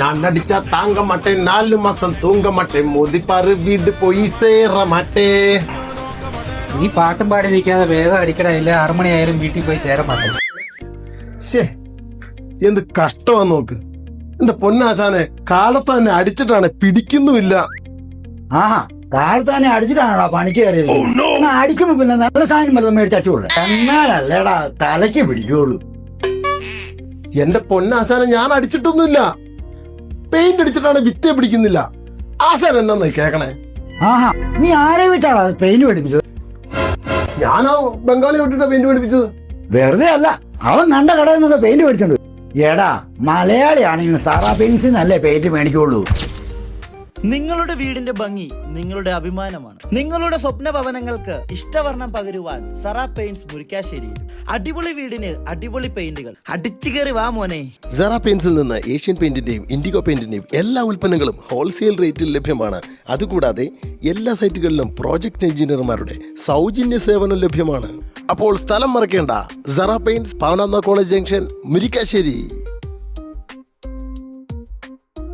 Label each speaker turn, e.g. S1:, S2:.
S1: நான் அடிச்சா தாங்க மாட்டேன் 4 மாசம் தூங்க மாட்டேன் மோதிப்பாரு வீடு போய் சேர மாட்டேன்.
S2: നീ പാട്ടും പാടി നിൽക്കാതെ വേഗം അടിക്കടയില്ല 6 മണിയായാലും വീട്ടിൽ പോയി ചേരാൻ മാറ്റേ.
S1: എന്ത് കഷ്ടമാ നോക്ക്. എന്റെ പൊന്നാശാനെ കാലത്ത് തന്നെ അടിച്ചിട്ടാണ് പിടിക്കുന്നുമില്ല.
S3: ആഹാ കാലത്ത് തന്നെ അടിച്ചിട്ടാണോ പണിക്ക് കയറിയത്? അടിക്കുമ്പോ പിന്നെ നല്ല സാധനം വല്ലതും മേടിച്ചോളൂ, എന്നാലല്ലേടാ തലയ്ക്ക് പിടിക്കുള്ളൂ.
S1: എന്റെ പൊന്നാശാനെ ഞാൻ അടിച്ചിട്ടൊന്നുമില്ല, പെയിന്റ് അടിച്ചിട്ടാണ് വിത്തേ പിടിക്കുന്നില്ല. ആശാൻ എന്നാ കേക്കണേ?
S3: ആഹാ നീ ആരെ വിട്ടാണോ പെയിന്റ് പഠിപ്പിച്ചത്?
S1: ഞാനാ ബംഗാളി വിട്ടിട്ടാ പെയിന്റ് പഠിപ്പിച്ചത്.
S3: വെറുതെ അല്ല, അവൻ കണ്ട കടയിൽ നിന്നൊക്കെ പെയിന്റ് മേടിച്ചോണ്ട്. എടാ മലയാളിയാണെങ്കിൽ സാറാ പെയിന്റ്സിനല്ലേ പെയിന്റ് മേടിക്കുള്ളൂ.
S4: നിങ്ങളുടെ വീടിന്റെ ഭംഗി നിങ്ങളുടെ അഭിമാനമാണ്. നിങ്ങളുടെ സ്വപ്ന ഭവനങ്ങൾക്ക് ഇഷ്ടവർണ്ണം പകരുവാൻ സറ പെയിന്റ്സ് മുരിക്കാശ്ശേരിയിൽ. അടിപൊളി വീടിന് അടിപൊളി പെയിന്റുകൾ. അടിച്ചു കയറി വാ മോനെ.
S1: സറ പെയിന്റ്സിൽ നിന്ന് ഏഷ്യൻ പെയിന്റിന്റെയും ഇൻഡിഗോ പെയിന്റിന്റെയും എല്ലാ ഉൽപ്പന്നങ്ങളും ഹോൾസെയിൽ റേറ്റിൽ ലഭ്യമാണ്. അതുകൂടാതെ എല്ലാ സൈറ്റുകളിലും പ്രോജക്ട് എഞ്ചിനീയർമാരുടെ സൗജന്യ സേവനം ലഭ്യമാണ്. അപ്പോൾ സ്ഥലം മറക്കേണ്ട, Sara paints, പവനമ്മ college junction, Murickassery.